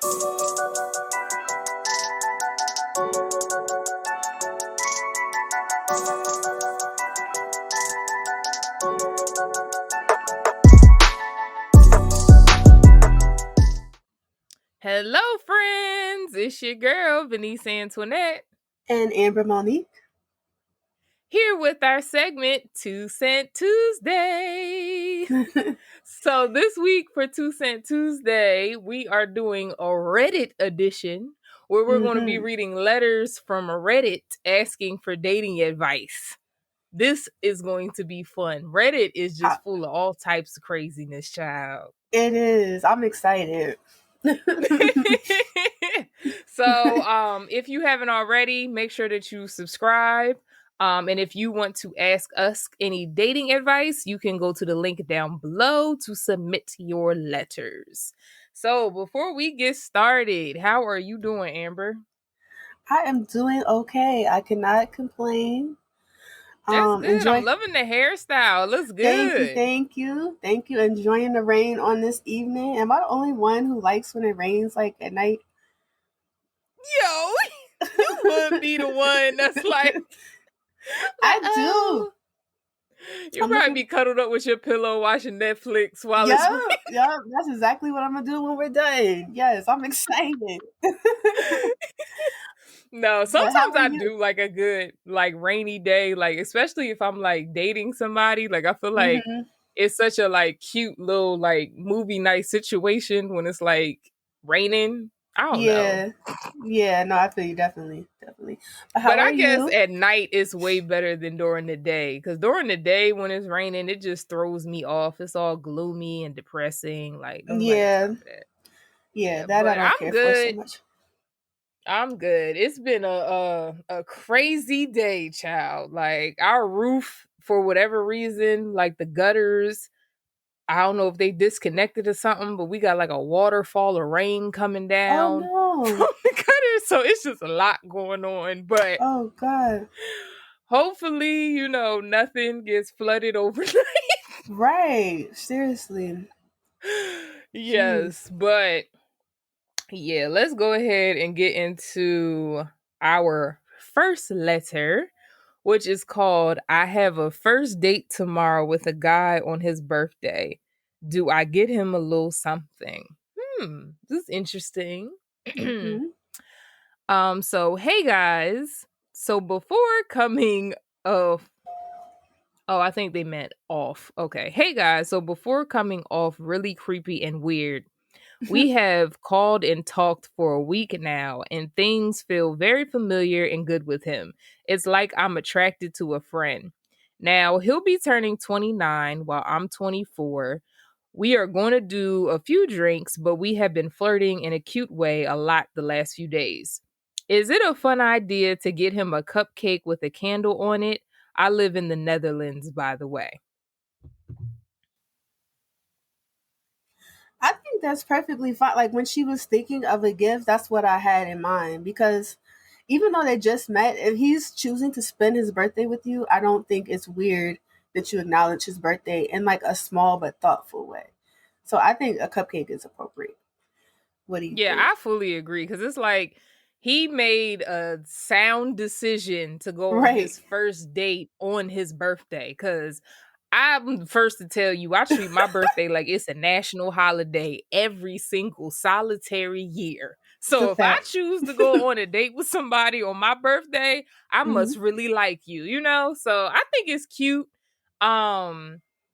Hello, friends. It's your girl, Venice Antoinette, And Amber Monique. here with our segment 2 Cent Tuesday. So this week for 2 Cent Tuesday, we are doing a Reddit edition where we're going to be reading letters from Reddit asking for dating advice. This is going to be fun. Reddit is just full of all types of craziness, child. It is. I'm excited. So if you haven't already, make sure that you subscribe. And if you want to ask us any dating advice, you can go to the link down below to submit your letters. So before we get started, how are you doing, Amber? I am doing okay. I cannot complain. That's good. I'm Enjoy. loving the hairstyle. It looks Thank you, good. thank you. Enjoying the rain on this evening. Am I the only one who likes when it rains like at night? Yo, you would be the one that's like I do. You probably be cuddled up with your pillow watching Netflix while it's raining. Yeah, that's exactly what I'm gonna do when we're done. Yes, I'm excited. No, sometimes I do like a good like rainy day, like especially if I'm like dating somebody. Like I feel like it's such a like cute little like movie night situation when it's like raining. I don't know. Yeah, no, I feel you definitely. But how But are I guess you? at night it's way better than during the day. Cause during the day when it's raining, it just throws me off. It's all gloomy and depressing. Like nobody got Yeah, time for that. yeah, Yeah, that I but don't I'm care for so good. much. I'm good. It's been a crazy day, child. Like our roof, for whatever reason, like the gutters, I don't know if they disconnected or something, but we got like a waterfall of rain coming Oh down no! from the gutters. So it's just a lot going on. But Oh god! hopefully, nothing gets flooded overnight. Right? Seriously. Yes, Jeez. but yeah, let's go ahead and get into our first letter, which is called I have a first date tomorrow with a guy on his birthday. Do I get him a little something? This is interesting. So hey guys. So before coming of oh, I think they meant off. Okay. Hey guys, so before coming off really creepy and weird, we have called and talked for a week now, and things feel very familiar and good with him. It's like I'm attracted to a friend. Now, he'll be turning 29 while I'm 24. We are going to do a few drinks, but we have been flirting in a cute way a lot the last few days. Is it a fun idea to get him a cupcake with a candle on it? I live in the Netherlands, by the way. I think that's perfectly fine. Like when she was thinking of a gift, that's what I had in mind because even though they just met, if he's choosing to spend his birthday with you, I don't think it's weird that you acknowledge his birthday in like a small but thoughtful way. So I think a cupcake is appropriate. What do you Yeah, think? I fully agree because it's like he made a sound decision to go on Right. his first date on his birthday. Because I'm the first to tell you, I treat my birthday like it's a national holiday every single solitary year. It's a So if I fact. choose to go on a date with somebody on my birthday, I hmm must really like you, So I think it's cute.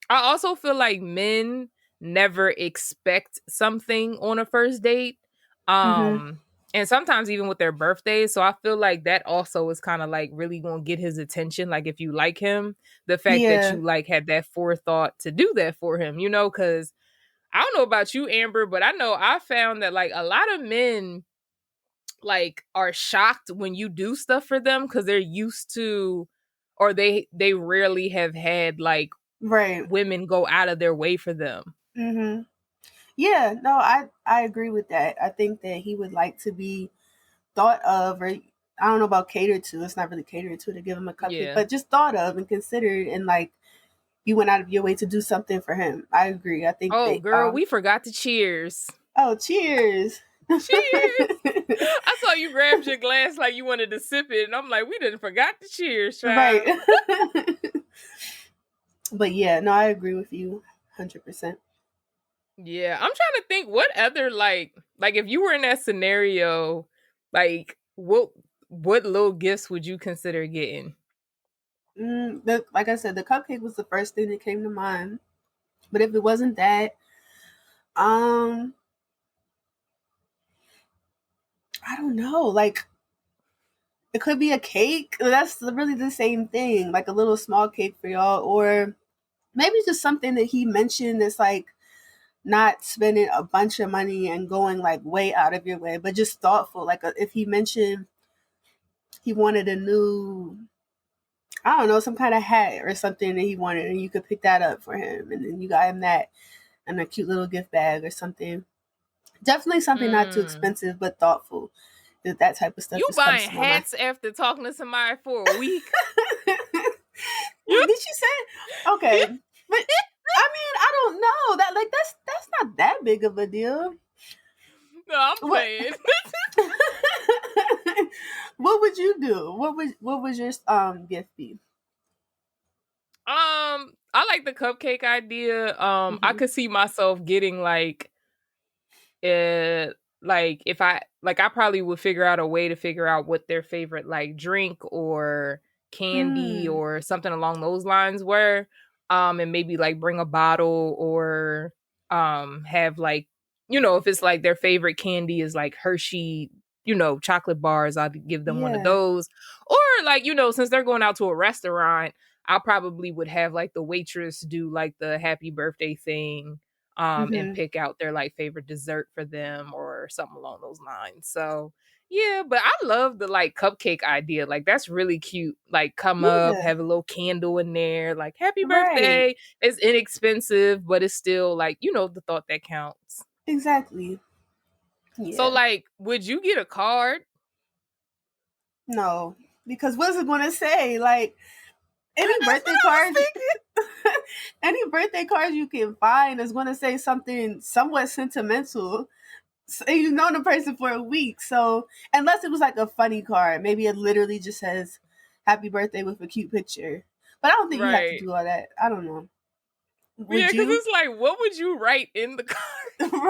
I also feel like men never expect something on a first date. hmm Um, and sometimes even with their birthdays. So I feel like that also is kind of like really gonna get his attention. Like if you like him, the fact that Yeah. you like had that forethought to do that for him, because I don't know about you, Amber, but I know I found that like a lot of men like are shocked when you do stuff for them because they're used to or they rarely have had like Right. women go out of their way for them. hmm Yeah. No, I agree with that. I think that he would like to be thought of, or I don't know about catered to. It's not really catered to give him a cupcake, Yeah. but just thought of and considered, and like you went out of your way to do something for him. I agree. I think Oh, that. girl, we forgot to cheers. Oh, cheers! Cheers. I saw you grabbed your glass like you wanted to sip it, and I'm like, we didn't forgot the cheers, Right. child. But yeah, no, I agree with you 100%. Yeah, I'm trying to think what other like if you were in that scenario, like what little gifts would you consider getting? Like I said, the cupcake was the first thing that came to mind. But if it wasn't that, um, I don't know. Like it could be a cake. That's really the same thing. Like a little small cake for y'all, or maybe just something that he mentioned that's like not spending a bunch of money and going like way out of your way, but just thoughtful. Like if he mentioned he wanted a new, I don't know, some kind of hat or something that he wanted, and you could pick that up for him, and then you got him that and a cute little gift bag or something. Definitely something not too Mm. expensive, but thoughtful. That type of stuff You just comes buying to my mind. hats after talking to somebody for a week? You Did she say? Okay, but I mean, I don't know that. Like that's not that big of a deal. No, I'm What playing. what would you do? What would your gift be? I like the cupcake idea. I Hmm. could see myself getting uh like if I probably would figure out a way to figure out what their favorite like drink or candy Mm, or something along those lines were, and maybe like bring a bottle or have like, if it's like their favorite candy is like Hershey, chocolate bars, I'd give them one of yeah. those. Or like, since they're going out to a restaurant, I probably would have like the waitress do like the happy birthday thing, and Hmm. pick out their like favorite dessert for them or something along those lines. So yeah, but I love the like cupcake idea. Like that's really cute. Like come up, Yeah. have a little candle in there, like happy Right. birthday. It's inexpensive, but it's still like, the thought that counts. Exactly. So Yeah. like, would you get a card? No, because what's it going to say? Like any That's what birthday I was card, any birthday card you can find is going to say something somewhat sentimental. So you've known the person for a week, so unless it was like a funny card, maybe it literally just says "Happy Birthday" with a cute picture. But I don't think thinking. you have to Right. do all that. I don't know. Yeah, Would because you? it's like, what would you write in the card?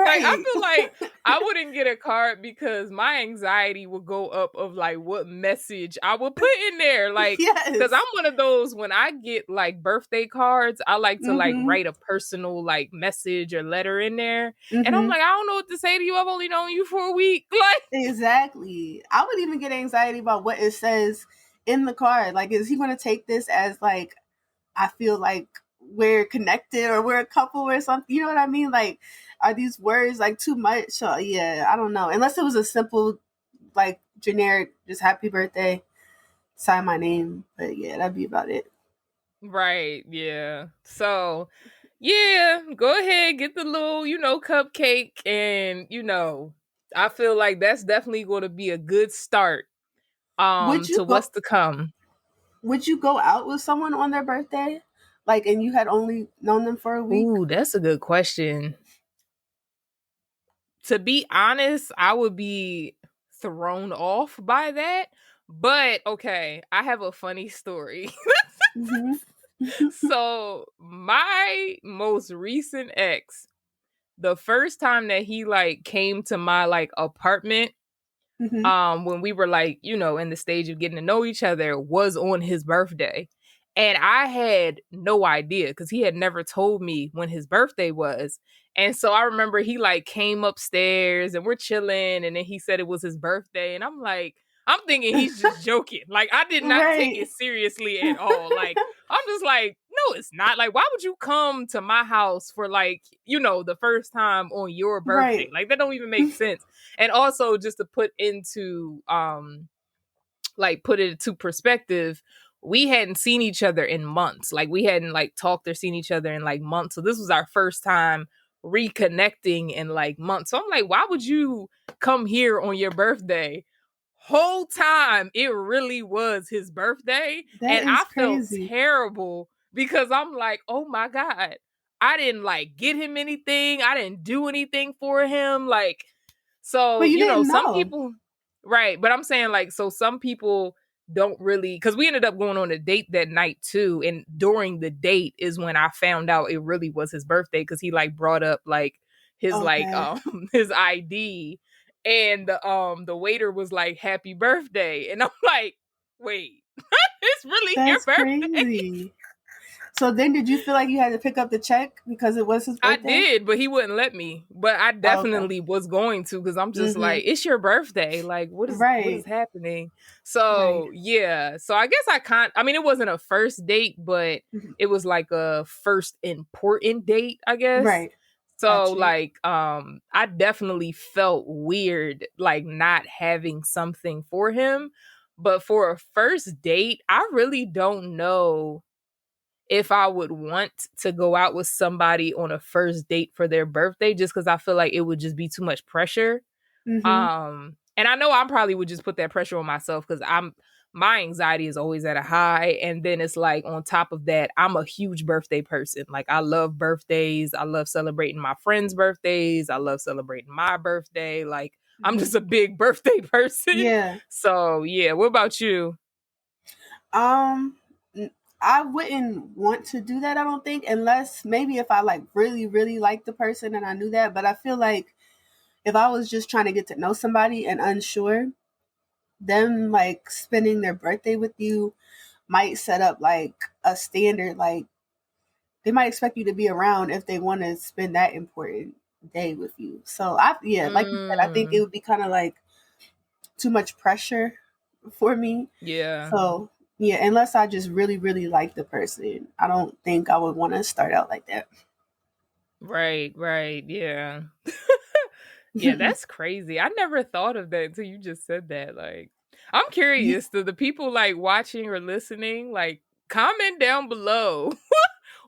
Like, I Right. feel like I wouldn't get a card because my anxiety would go up of like what message I would put in there. Like, because I'm Yes. one of those when I get like birthday cards, I like to like Mhm. write a personal like message or letter in there. And I'm Mhm. like, I don't know what to say to you. I've only known you for a week. Like, Exactly. I would even get anxiety about what it says in the card. Like, is he going to take this as like I feel like we're connected or we're a couple or something? You know what I mean? Like, are these words like too much? Or, yeah, I don't know. Unless it was a simple, like generic, just happy birthday, sign my name. But yeah, that'd be about it. right, yeah. So, yeah, go ahead, get the little, cupcake, and I feel like that's definitely going to be a good start Would you to go? what's to come. Would you go out with someone on their birthday, like, and you had only known them for a week? Ooh, that's a good question. To be honest, I would be thrown off by that. But okay, I have a funny story. Mm-hmm. So, my most recent ex, the first time that he like came to my like apartment, Mm-hmm. when we were like, in the stage of getting to know each other, was on his birthday. And I had no idea because he had never told me when his birthday was. And so I remember he like came upstairs and we're chilling, and then he said it was his birthday, and I'm like, I'm thinking he's just joking. Like I did not take Right. it seriously at all. Like I'm just like, no, it's not. Like, why would you come to my house for like, the first time on your birthday? Right. Like that don't even make sense. And also just to put into put it to perspective, we hadn't seen each other in months. Like we hadn't like talked or seen each other in like months. So this was our first time reconnecting in like months. So I'm like, why would you come here on your birthday? Whole time it really was his birthday. That And is I felt crazy. terrible because I'm like, oh my God, I didn't like get him anything. I didn't do anything for him. Like, So, But you you know, didn't some know. people, right. But I'm saying, like, so some people don't really, because we ended up going on a date that night too. And during the date is when I found out it really was his birthday, because he like brought up like Okay. his ID, and the waiter was like, "Happy birthday." And I'm like, wait, it's really your That's birthday? crazy. So then did you feel like you had to pick up the check because it was his I birthday? did, but he wouldn't let me. But I Oh, okay. definitely was going to, because I'm just Mm-hmm. like, it's your birthday. Like, what is Right. happening? Right. So yeah. So I guess I mean, it wasn't a first date, but Mhm. it was like a first important date, I guess. Right. So Got you. like I definitely felt weird like not having something for him. But for a first date, I really don't know if I would want to go out with somebody on a first date for their birthday, just because I feel like it would just be too much pressure. Mm-hmm. And I know I probably would just put that pressure on myself, because my anxiety is always at a high. And then it's like on top of that, I'm a huge birthday person. Like, I love birthdays. I love celebrating my friends' birthdays. I love celebrating my birthday. Like, I'm Mm-hmm. just a big birthday person. Yeah. So yeah, what about you? Um, n- I wouldn't want to do that, I don't think, unless maybe if I like really, really like the person and I knew that. But I feel like if I was just trying to get to know somebody and unsure, them like spending their birthday with you might set up like a standard. Like they might expect you to be around if they want to spend that important day with you. So yeah, like you said, I think it Mm, would be kind of like too much pressure for me. yeah. So yeah, unless I just really, really like the person, I don't think I would want to start out like that. Right, right. Yeah. Yeah, that's crazy. I never thought of that until you just said that. Like, I'm Yeah, curious, to the people like watching or listening, like, comment down below.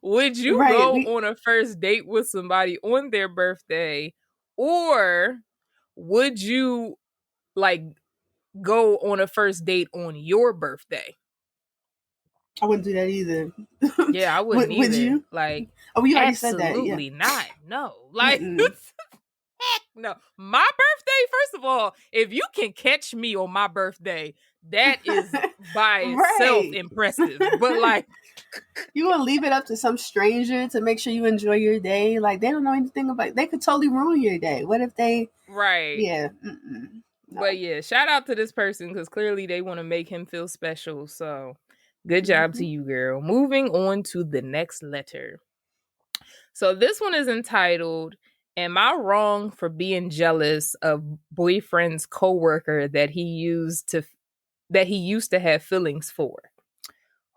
Would you right. go on a first date with somebody on their birthday, or would you like go on a first date on your birthday? I wouldn't do that either. Yeah, I wouldn't Would either. you? Like, Oh, you already said that. Yeah. absolutely not. No. Like, Mm-mm. no, my birthday, first of all, if you can catch me on my birthday, that is by itself Right. impressive. But like, You will leave it up to some stranger to make sure you enjoy your day. Like they don't know anything about. They could totally ruin your day. What if they? right. Yeah. Mm-mm. But No. yeah, shout out to this person, because clearly they want to make him feel special. So good job to Hmm. you, girl. Moving on to the next letter. So this one is entitled, "Am I wrong for being jealous of boyfriend's coworker that he used to have feelings for?"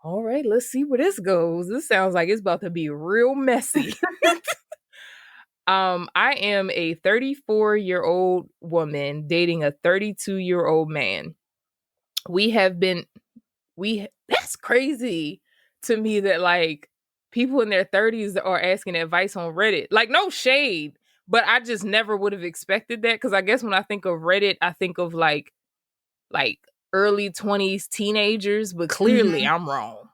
All right, let's see where this goes. This sounds like it's about to be real messy. I am a 34-year-old woman dating a 32-year-old man. We have been we That's crazy to me that like people in their 30s are asking advice on Reddit. Like, no shade, but I just never would have expected that, cuz I guess when I think of Reddit, I think of like early 20s teenagers, but clearly Hmm. I'm wrong.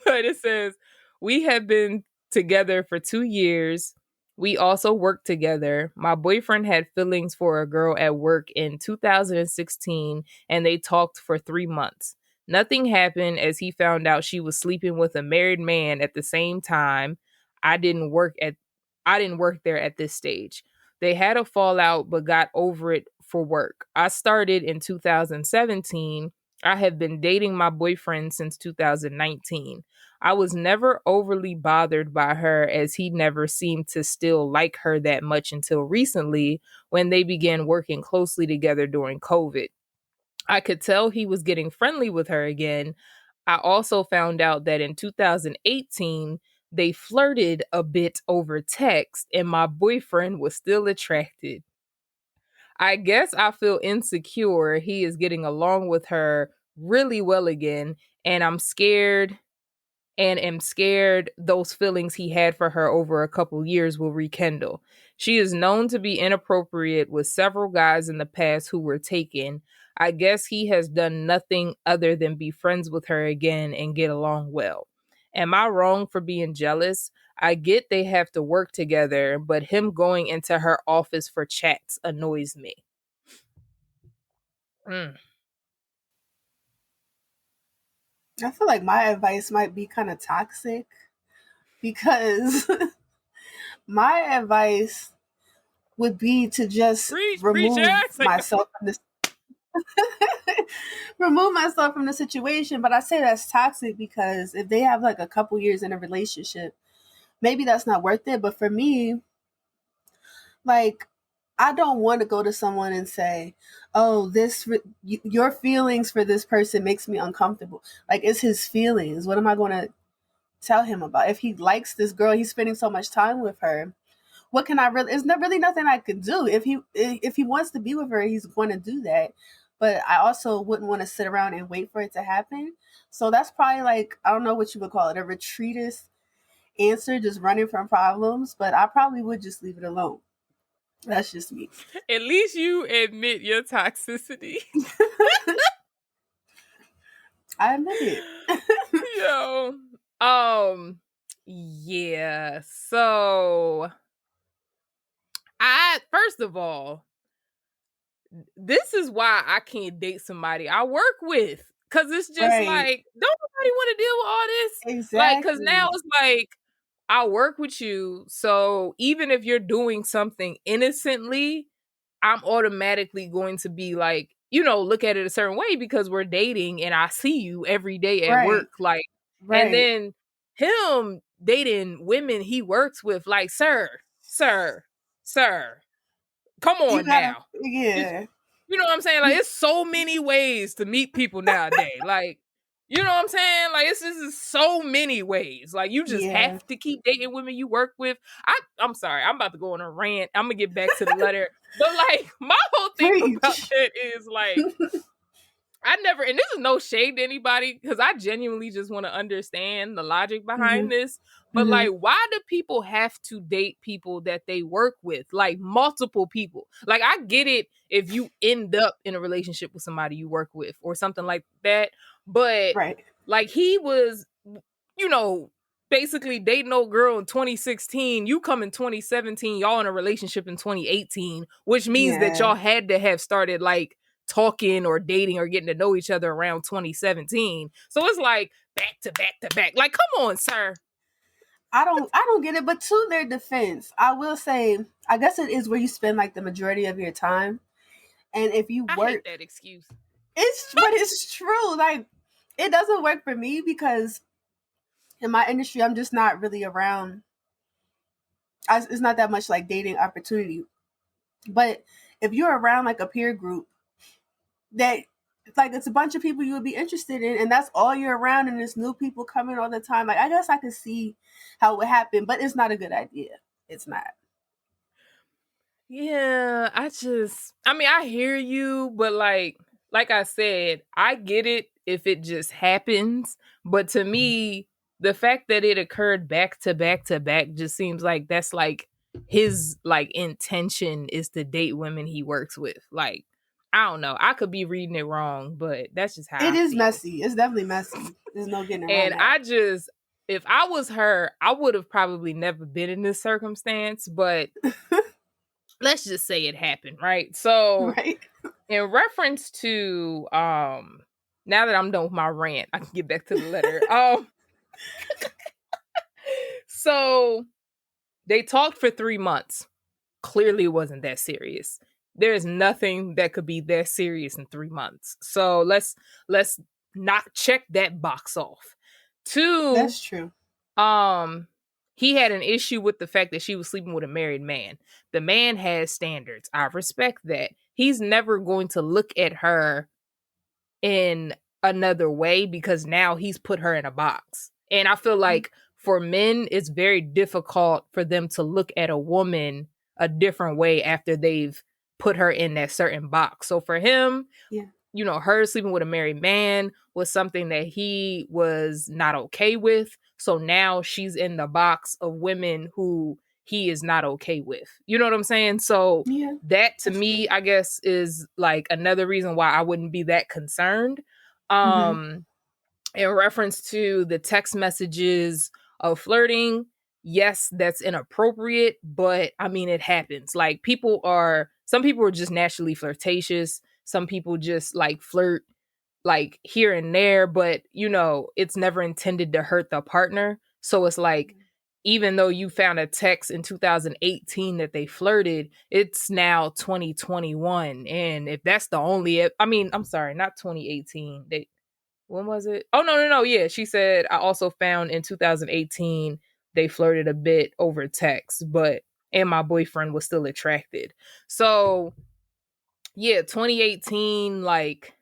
But it says, "We have been together for 2 years. We also work together. My boyfriend had feelings for a girl at work in 2016, and they talked for 3 months. Nothing happened as he found out she was sleeping with a married man at the same time. I didn't work at I didn't work there at this stage. They had a fallout but got over it for work. I started in 2017. I have been dating my boyfriend since 2019. I was never overly bothered by her, as he never seemed to still like her that much until recently, when they began working closely together during COVID. I could tell he was getting friendly with her again. I also found out that in 2018, they flirted a bit over text, and my boyfriend was still attracted. I guess I feel insecure he is getting along with her really well again, and am scared those feelings he had for her over a couple years will rekindle. She is known to be inappropriate with several guys in the past who were taken. I guess he has done nothing other than be friends with her again and get along well. Am I wrong for being jealous? I get they have to work together, but him going into her office for chats annoys me. Mm. I feel like my advice might be kind of toxic because my advice would be to just Preach, preach, X. remove myself from the situation. But I say that's toxic because if they have like a couple years in a relationship, maybe that's not worth it. But for me, like, I don't want to go to someone and say, "Oh, your feelings for this person makes me uncomfortable." Like, it's his feelings. What am I going to tell him about? If he likes this girl, he's spending so much time with her. What can I really? There's not really nothing I could do. If he wants to be with her, he's going to do that. But I also wouldn't want to sit around and wait for it to happen. So that's probably like, I don't know what you would call it, a retreatist answer, just running from problems. But I probably would just leave it alone. That's just me. At least you admit your toxicity. I admit it. Yo. Yeah. So I first of all, this is why I can't date somebody I work with. Cause it's just Right. like, don't nobody want to deal with all this? Like, cause now Exactly. it's like, I work with you. So even if you're doing something innocently, I'm automatically going to be like, look at it a certain way because we're dating and I see you every day at Right. work. Like, and Right. then him dating women he works with, like, sir, sir, come You on gotta, now. You, yeah. you know what I'm saying? Like, it's so many ways to meet people nowadays. Like, you know what I'm saying? Like, it's just so many ways. Like, you just Yeah. have to keep dating women you work with. I'm sorry, I'm about to go on a rant. I'm gonna get back to the letter. But like, my whole thing about Preach. that is like, I never, and this is no shade to anybody because I genuinely just want to understand the logic Hmm. behind this. But Hmm. like, why do people have to date people that they work with? Like multiple people. Like, I get it if you end up in a relationship with somebody you work with or something like that. But Right. like, he was, you know, basically dating old girl in 2016. You come in 2017, y'all in a relationship in 2018, which means that Yeah. y'all had to have started like talking or dating or getting to know each other around 2017. So it's like back to back to back. Like, come on, sir. I don't get it, but to their defense, I will say, I guess it is where you spend like the majority of your time. And if you I hate work, that excuse. it's true. Like, it doesn't work for me because in my industry, I'm just not really around. It's not that much like dating opportunity. But if you're around like a peer group that, like, it's a bunch of people you would be interested in, and that's all you're around, and there's new people coming all the time. Like, I guess I could see how it would happen, but it's not a good idea. It's not. Yeah, I mean, I hear you, but like I said, I get it if it just happens, but to me, the fact that it occurred back to back to back just seems like that's like his like intention is to date women he works with. Like, I don't know. I could be reading it wrong, but that's just how It I is feel. messy. It's definitely messy. There's no getting around And that. if I was her, I would have probably never been in this circumstance, but let's just say it happened, right? So, Right? in reference to now that I'm done with my rant, I can get back to the letter. So they talked for 3 months. Clearly it wasn't that serious. There's nothing that could be that serious in 3 months. So let's not check that box off. Two, That's true. um he had an issue with the fact that she was sleeping with a married man. The man has standards. I respect that. He's never going to look at her in another way because now he's put her in a box. And I feel like for men, it's very difficult for them to look at a woman a different way after they've put her in that certain box. So for him, Yeah. her sleeping with a married man was something that he was not okay with. So now she's in the box of women who he is not okay with. You know what I'm saying? So Yeah. that to That's me, true. I guess, is like another reason why I wouldn't be that concerned. Hmm. Um, in reference to the text messages of flirting, yes, that's inappropriate, but I mean, it happens. Like, some people are just naturally flirtatious. Some people just like flirt like here and there, but it's never intended to hurt the partner. So it's like, even though you found a text in 2018 that they flirted, it's now 2021. And if that's the only, I mean, I'm sorry, not 2018. When was it? Oh, no, no, no. Yeah. She said, I also found in 2018 they flirted a bit over text, and my boyfriend was still attracted. So, yeah, 2018, like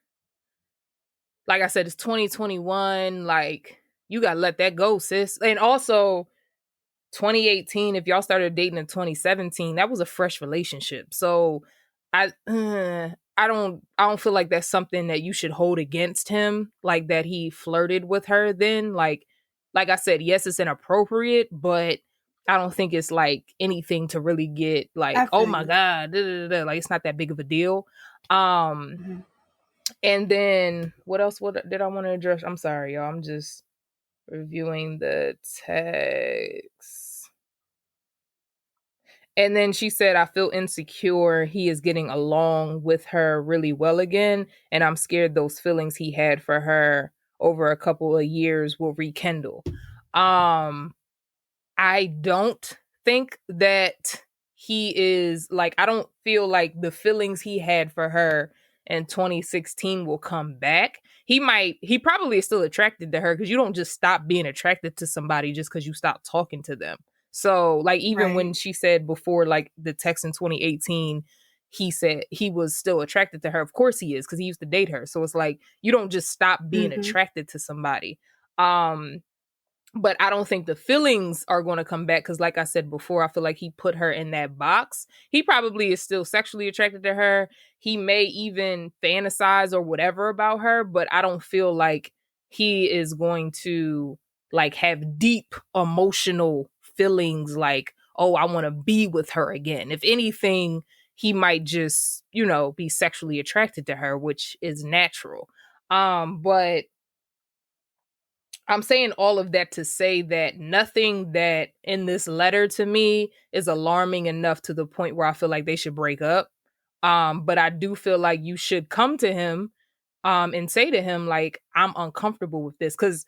I said, it's 2021. Like, you got to let that go, sis. And also, 2018, if y'all started dating in 2017, that was a fresh relationship. So I don't feel like that's something that you should hold against him, like that he flirted with her then. Like I said, yes, it's inappropriate, but I don't think it's like anything to really get I like, oh feel my you. God, da, da, da, da. Like, it's not that big of a deal. Um Mhm. and then what else did I want to address? I'm sorry, y'all. I'm just reviewing the text. And then she said, I feel insecure. He is getting along with her really well again. And I'm scared those feelings he had for her over a couple of years will rekindle. Um, I don't think that he is like, I don't feel like the feelings he had for her in 2016 will come back. He probably is still attracted to her because you don't just stop being attracted to somebody just because you stop talking to them. So, like, even when Right. she said before, like, the text in 2018, he said he was still attracted to her. Of course he is because he used to date her. So it's like, you don't just stop being Hmm. attracted to somebody. Um, but I don't think the feelings are going to come back because, like I said before, I feel like he put her in that box. He probably is still sexually attracted to her. He may even fantasize or whatever about her, but I don't feel like he is going to like have deep emotional feelings like, oh, I want to be with her again. If anything, he might just, be sexually attracted to her, which is natural. But I'm saying all of that to say that nothing that in this letter to me is alarming enough to the point where I feel like they should break up. But I do feel like you should come to him and say to him, like, I'm uncomfortable with this. Because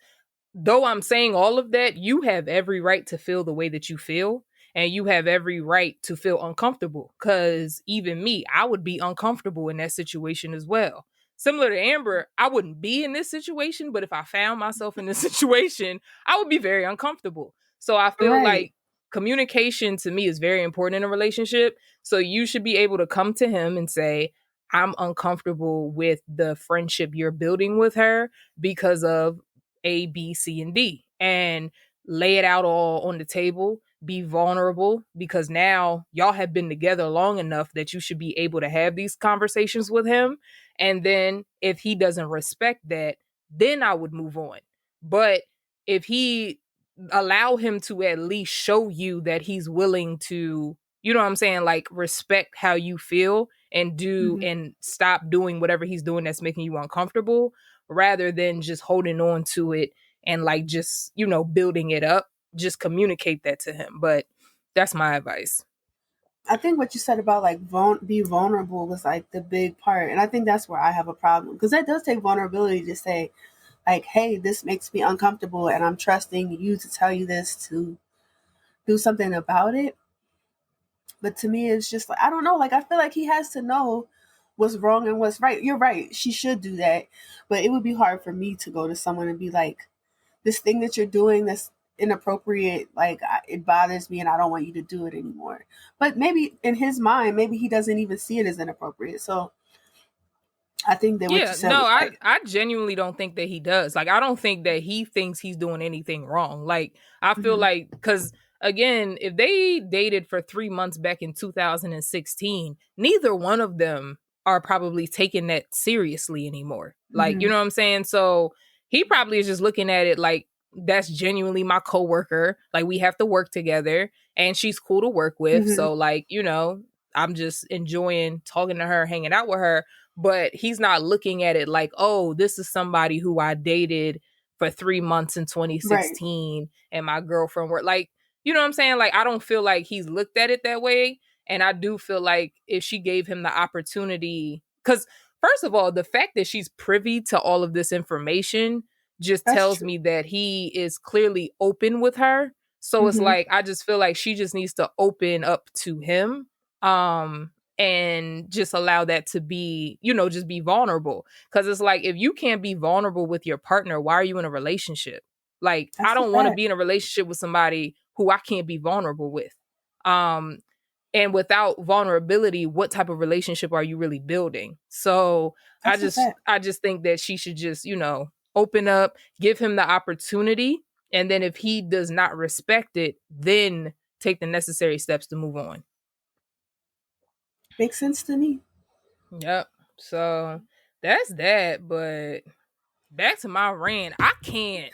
though I'm saying all of that, you have every right to feel the way that you feel. And you have every right to feel uncomfortable. Because even me, I would be uncomfortable in that situation as well. Similar to Amber, I wouldn't be in this situation, but if I found myself in this situation, I would be very uncomfortable. So I feel Right. like communication to me is very important in a relationship. So you should be able to come to him and say, I'm uncomfortable with the friendship you're building with her because of A, B, C, and D, and lay it out all on the table. Be vulnerable because now y'all have been together long enough that you should be able to have these conversations with him. And then if he doesn't respect that, then I would move on. But if he allow him to at least show you that he's willing to, you know what I'm saying, like respect how you feel and do Hmm. and stop doing whatever he's doing that's making you uncomfortable rather than just holding on to it and like just, building it up. Just communicate that to him. But that's my advice. I think what you said about like be vulnerable was like the big part, and I think that's where I have a problem because that does take vulnerability to say like, "Hey, this makes me uncomfortable, and I'm trusting you to tell you this to do something about it." But to me, it's just like I don't know. Like I feel like he has to know what's wrong and what's right. You're right. She should do that, but it would be hard for me to go to someone and be like, "This thing that you're doing that's inappropriate. Like it bothers me, and I don't want you to do it anymore." But maybe in his mind, maybe he doesn't even see it as inappropriate. So I think that what you Yeah, said no, was I right. I genuinely don't think that he does. Like, I don't think that he thinks he's doing anything wrong. Like, I feel Hmm. like because again, if they dated for 3 months back in 2016, neither one of them are probably taking that seriously anymore. Like, you Hmm. know what I'm saying? So he probably is just looking at it like that's genuinely my coworker. Like, we have to work together, and she's cool to work with. Hmm. So, like, I'm just enjoying talking to her, hanging out with her, but he's not looking at it like, oh, this is somebody who I dated for 3 months in Right. 2016 and my girlfriend were like, You know what I'm saying? Like, I don't feel like he's looked at it that way. And I do feel like if she gave him the opportunity, because first of all, the fact that she's privy to all of this information just That's tells true. me that he is clearly open with her. So it's Hmm. like I just feel like she just needs to open up to him, and just allow that to be, just be vulnerable. Cuz it's like if you can't be vulnerable with your partner, why are you in a relationship? Like I That's a don't want to fact. be in a relationship with somebody who I can't be vulnerable with. Um and without vulnerability, what type of relationship are you really building? So I That's a just fact. I just think that she should just, open up, give him the opportunity, and then if he does not respect it, then take the necessary steps to move on. Makes sense to me. Yep. So that's that, but back to my rant. I can't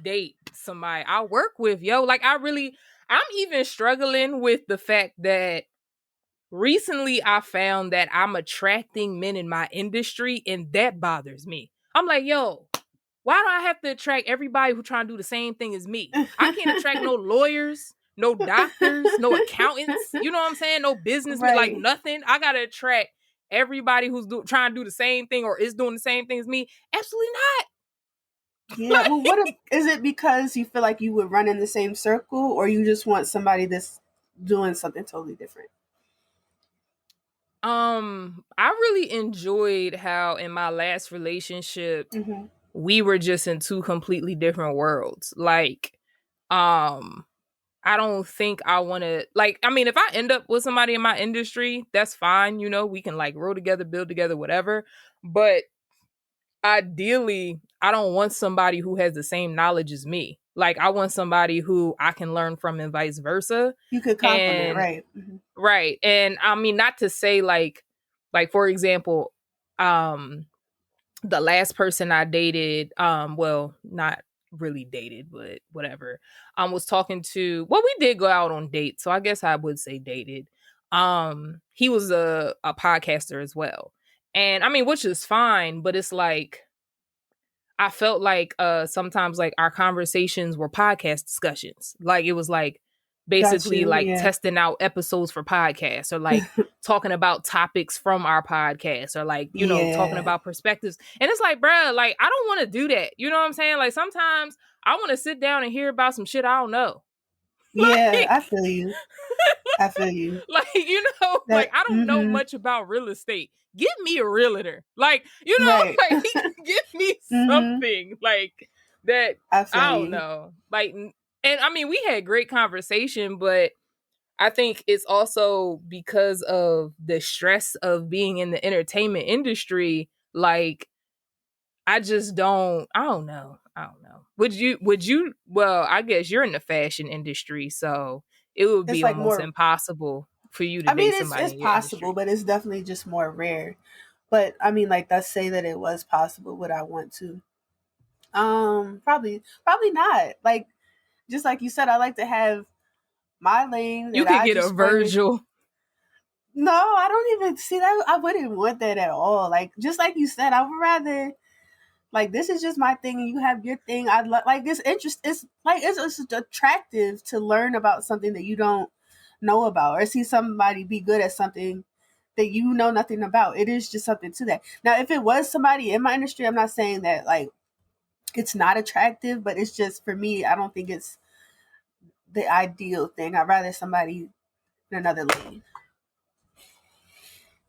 date somebody I work with, yo. Like I'm even struggling with the fact that recently I found that I'm attracting men in my industry, and that bothers me. I'm like, yo, why do I have to attract everybody who trying to do the same thing as me? I can't attract no lawyers, no doctors, no accountants. You know what I'm saying? No businessmen, like Right. nothing. I gotta attract everybody who's trying to do the same thing or is doing the same thing as me. Absolutely not. Yeah. Well, is it because you feel like you would run in the same circle, or you just want somebody that's doing something totally different? I really enjoyed how in my last relationship Hmm. we were just in two completely different worlds. Like, um, I don't think I want to, like, I mean, if I end up with somebody in my industry, that's fine. We can like grow together, build together, whatever. But ideally, I don't want somebody who has the same knowledge as me. Like, I want somebody who I can learn from and vice versa. You could compliment, And right? Hmm. right. And I mean, not to say like for example, um, the last person I dated, well, not really dated, but whatever, was talking to, well, we did go out on dates, so I guess I would say dated. He was a podcaster as well. And I mean, which is fine, but it's like I felt like sometimes like our conversations were podcast discussions. Like it was like Got basically you. like Yeah. testing out episodes for podcasts or like talking about topics from our podcast or like, talking Yeah. about perspectives. And it's like, bruh, like I don't want to do that. You know what I'm saying? Like sometimes I want to sit down and hear about some shit I don't know. Yeah. I like feel you. I feel you. like like That. I don't know Hmm. much about real estate. Give me a realtor. Like, Right. like give me Hmm. something like that. I feel I don't you. know. Like, and I mean, we had great conversation, but I think it's also because of the stress of being in the entertainment industry. Like, I don't know. I don't know. Well, I guess you're in the fashion industry, so it would It's be like almost more. impossible for you to I date mean, somebody it's in your possible, industry. but it's definitely just more rare. But I mean, like, let's say that it was possible. Would I want to? Probably not. Like, just like you said, I like to have my lane You that could I get a just run with. Virgil. No, I don't even see that. I wouldn't want that at all. Like, just like you said, I would rather, like, this is just my thing and you have your thing. Like, it's interest. It's like, it's just attractive to learn about something that you don't know about, or see somebody be good at something that you know nothing about. It is just something to that. Now, if it was somebody in my industry, I'm not saying that like it's not attractive, but it's just for me, I don't think it's the ideal thing. I'd rather somebody in another lane.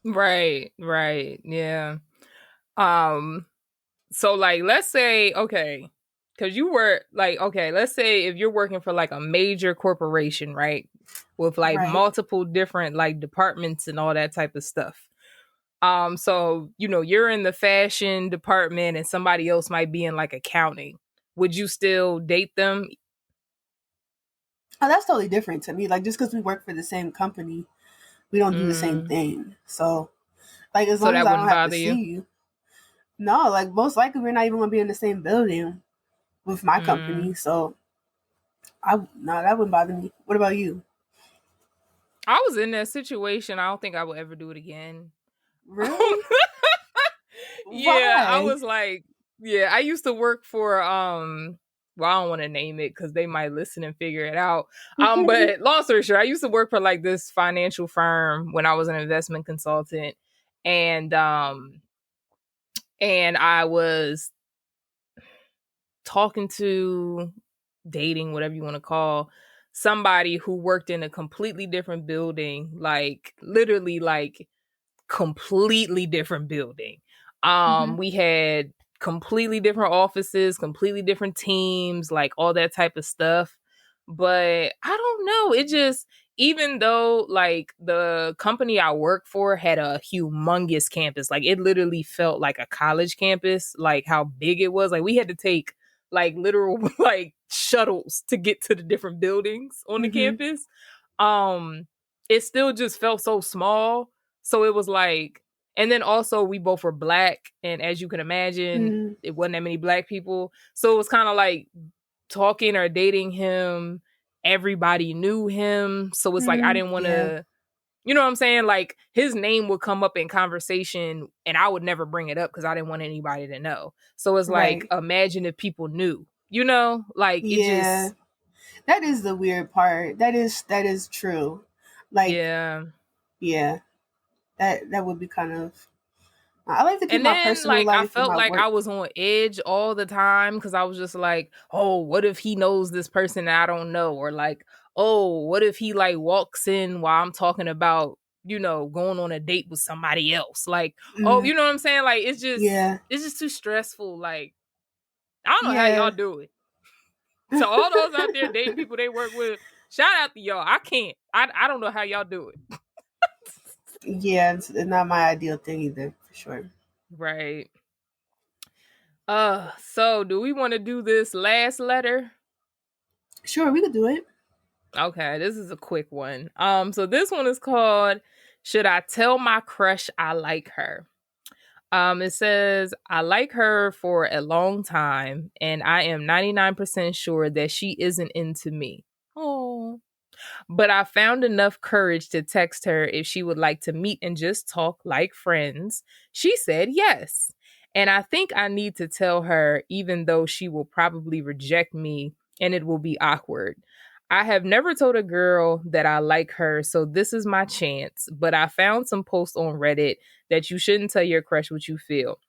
Right, right. Yeah. Um so like let's say okay, cuz you were like okay, let's say if you're working for like a major corporation, right? With like Right. multiple different like departments and all that type of stuff. So you're in the fashion department and somebody else might be in like accounting. Would you still date them? Oh, that's totally different to me. Like, just because we work for the same company, we don't do the same Mm, thing. So, like, as so long as that I don't wouldn't have to bother see you? you, no, like, most likely we're not even going to be in the same building with my Mm. company. So, no, that wouldn't bother me. What about you? I was in that situation. I don't think I would ever do it again. Really? Yeah, I Why? was like, yeah, I used to work for well, I don't want to name it because they might listen and figure it out. But long story short, I used to work for like this financial firm when I was an investment consultant, and I was talking to, dating, whatever you want to call, somebody who worked in a completely different building, like literally like completely different building. Hmm. We had completely different offices, completely different teams, like all that type of stuff. But I don't know, it just, even though like the company I work for had a humongous campus, like it literally felt like a college campus, like how big it was. Like we had to take like literal like shuttles to get to the different buildings on the Hmm. campus. Um it still just felt so small, so it was like, and then also we both were black, and as you can imagine, Hmm. it wasn't that many black people. So it was kind of like talking or dating him, everybody knew him. So it's like I Hmm. didn't want Yeah. to, you know what I'm saying? Like his name would come up in conversation and I would never bring it up because I didn't want anybody to know. So it's like, Right. imagine if people knew, you know? Like it Yeah. just, That is the weird part. That is true. Like, yeah. yeah, that would be kind of. I like to keep And my then personal like I life and felt my like I work. was on edge all the time because I was just like, oh, what if he knows this person that I don't know? Or like, oh, what if he like walks in while I'm talking about, going on a date with somebody else? Like, oh, Mm, you know what I'm saying? Like yeah. it's just too stressful. Like, I don't know how y'all Yeah. do it. So all those out there dating people they work with, shout out to y'all. I can't. I don't know how y'all do it. Yeah, it's not my ideal thing either, for sure. Right. So do we want to do this last letter? Sure, we could do it. Okay, this is a quick one. So this one is called Should I Tell My Crush I Like Her? It says, I like her for a long time, and I am 99% sure that she isn't into me. Oh. But I found enough courage to text her if she would like to meet and just talk like friends. She said yes. And I think I need to tell her, even though she will probably reject me and it will be awkward. I have never told a girl that I like her, so this is my chance. But I found some posts on Reddit that you shouldn't tell your crush what you feel.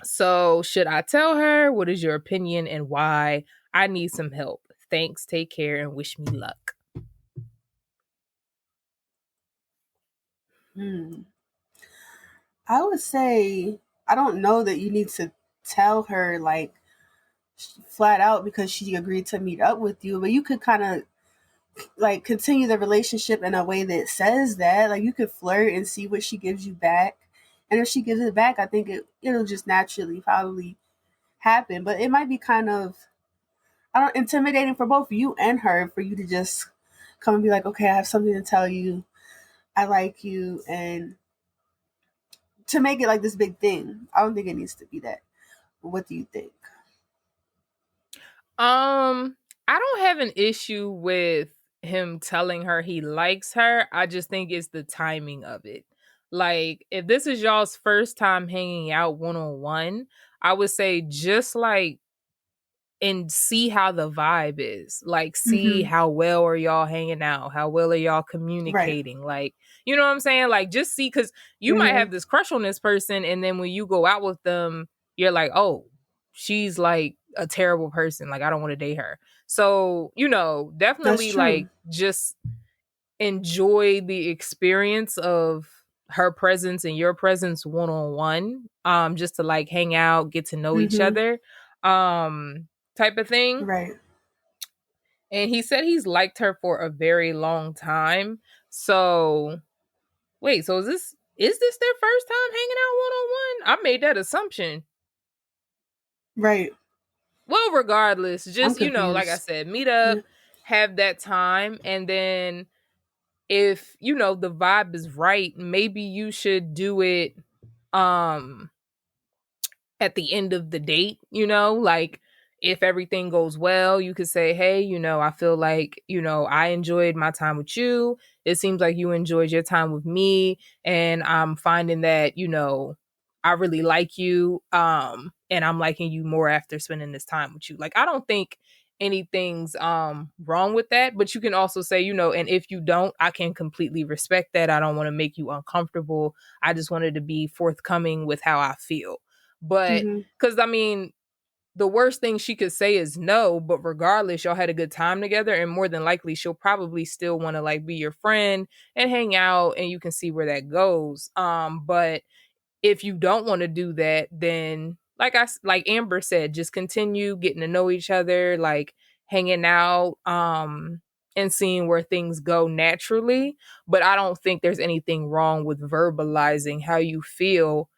So, should I tell her? What is your opinion and why? I need some help. Thanks, take care, and wish me luck. Hmm. I would say I don't know that you need to tell her like flat out because she agreed to meet up with you, but you could kind of like continue the relationship in a way that says that. Like you could flirt and see what she gives you back. And if she gives it back, I think it'll just naturally probably happen. But it might be kind of I don't intimidating for both you and her for you to just come and be like, okay, I have something to tell you. I like you, and to make it like this big thing. I don't think it needs to be that. What do you think? I don't have an issue with him telling her he likes her. I just think it's the timing of it. Like, if this is y'all's first time hanging out one on one, I would say just like and see how the vibe is. Like, see Mm-hmm. how well are y'all hanging out? How well are y'all Right. communicating? Like, you know what I'm saying? Like, just see, because you might Mm-hmm. have this crush on this person, and then when you go out with them, you're like, oh, she's like a terrible person. Like, I don't want to date her. So, That's definitely true. like just enjoy the experience of her presence and your presence one on one, just to like hang out, get to know each Mm-hmm. other, type of thing. Right. And he said he's liked her for a very long time. So wait, so is this their first time hanging out one on one? I made that assumption. Right. Well, regardless, I'm just like I confused. said, meet up, Yeah. have that time, and then if the vibe is right, maybe you should do it um at the end of the date, like if everything goes well, you could say, hey, I feel like, I enjoyed my time with you. It seems like you enjoyed your time with me. And I'm finding that, I really like you, and I'm liking you more after spending this time with you. Like, I don't think anything's wrong with that, but you can also say, and if you don't, I can completely respect that. I don't want to make you uncomfortable. I just wanted to be forthcoming with how I feel. But Mm-hmm. because I mean, the worst thing she could say is no, but regardless, y'all had a good time together, and more than likely she'll probably still want to like be your friend and hang out, and you can see where that goes. But if you don't want to do that, then like Amber said, just continue getting to know each other, like hanging out, and seeing where things go naturally. But I don't think there's anything wrong with verbalizing how you feel,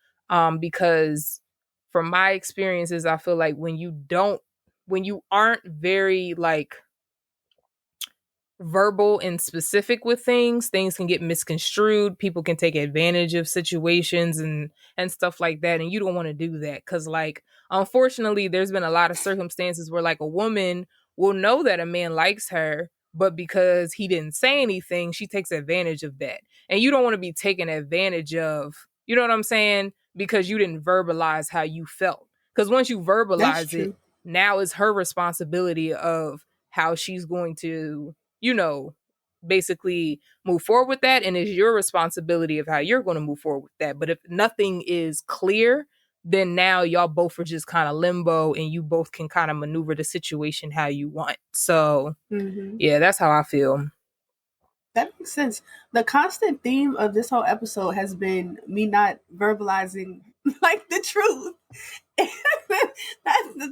because from my experiences, I feel like when you aren't very like verbal and specific with things can get misconstrued. People can take advantage of situations and stuff like that, and you don't want to do that because, like, unfortunately, there's been a lot of circumstances where like a woman will know that a man likes her, but because he didn't say anything, she takes advantage of that, and you don't want to be taken advantage of. You know what I'm saying? Because you didn't verbalize how you felt. Because once you That's verbalize it, true. now it's her responsibility of how she's going to, you know, basically move forward with that. And it's your responsibility of how you're going to move forward with that. But if nothing is clear, then now y'all both are just kind of limbo and you both can kind of maneuver the situation how you want. So, Mm-hmm. yeah, that's how I feel. That makes sense. The constant theme of this whole episode has been me not verbalizing like the truth.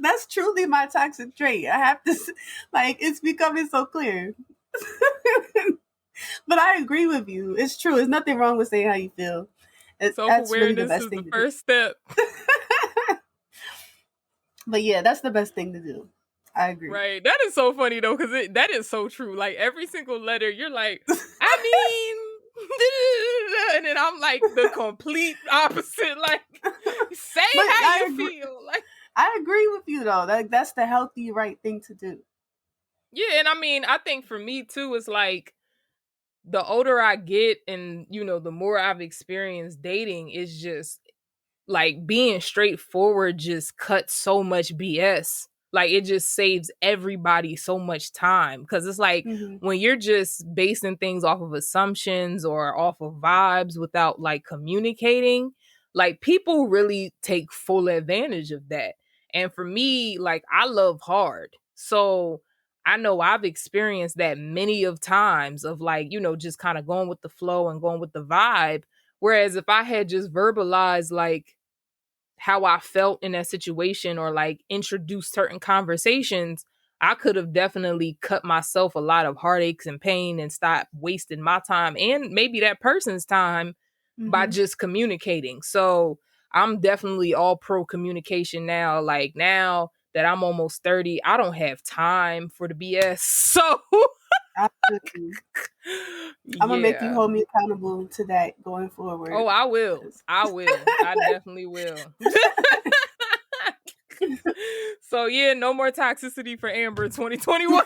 That's truly my toxic trait. I have to like it's becoming so clear. But I agree with you. It's true. There's nothing wrong with saying how you feel. Self That's really the awareness best is the thing to do. first step. But yeah, that's the best thing to do. I agree. Right. That is so funny though, because that is so true. Like every single letter, you're like, I mean, and then I'm like the complete opposite. Like, say But how I you agree. feel. Like, I agree with you though. That's the healthy, right thing to do. yeah, and I mean, I think for me too, it's like the older I get, and the more I've experienced dating, is just like being straightforward just cuts so much BS. Like it just saves everybody so much time because it's like Mm-hmm. when you're just basing things off of assumptions or off of vibes without like communicating, like people really take full advantage of that. And for me, like I love hard. So I know I've experienced that many of times of like, just kind of going with the flow and going with the vibe. Whereas if I had just verbalized like how I felt in that situation or like introduced certain conversations, I could have definitely cut myself a lot of heartaches and pain and stopped wasting my time and maybe that person's time by Mm-hmm. just communicating. So I'm definitely all pro communication now. Like now that I'm almost 30, I don't have time for the BS. So Absolutely. I'm gonna make you yeah. hold me accountable to that going Oh, forward. I will. 'Cause- I will. I definitely will. So yeah, no more toxicity for Amber 2021.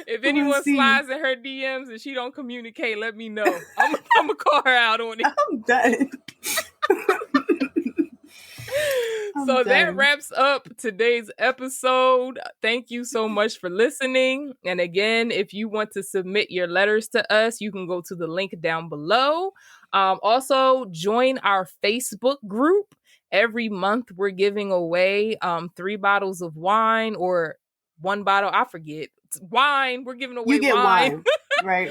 If we'll anyone see. slides in her DMs and she don't communicate, let me know. I'm gonna call her out on it. I'm done. I'm So that done. wraps up today's episode. Thank you so much for listening. And again, if you want to submit your letters to us, you can go to the link down below. Also, join our Facebook group. Every month, we're giving away 3 bottles of wine or 1 bottle. I forget. It's wine. We're giving You away get wine. wine, right?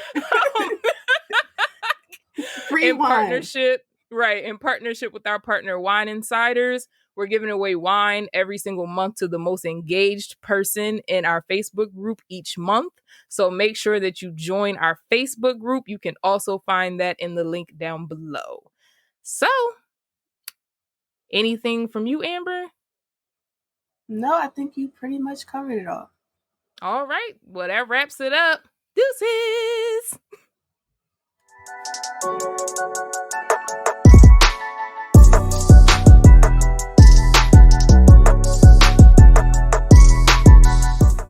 Free In wine. partnership, right? In partnership with our partner Wine Insiders, we're giving away wine every single month to the most engaged person in our Facebook group each month. So make sure that you join our Facebook group. You can also find that in the link down below. So, anything from you, Amber? No, I think you pretty much covered it all. All right. Well, that wraps it up. Deuces.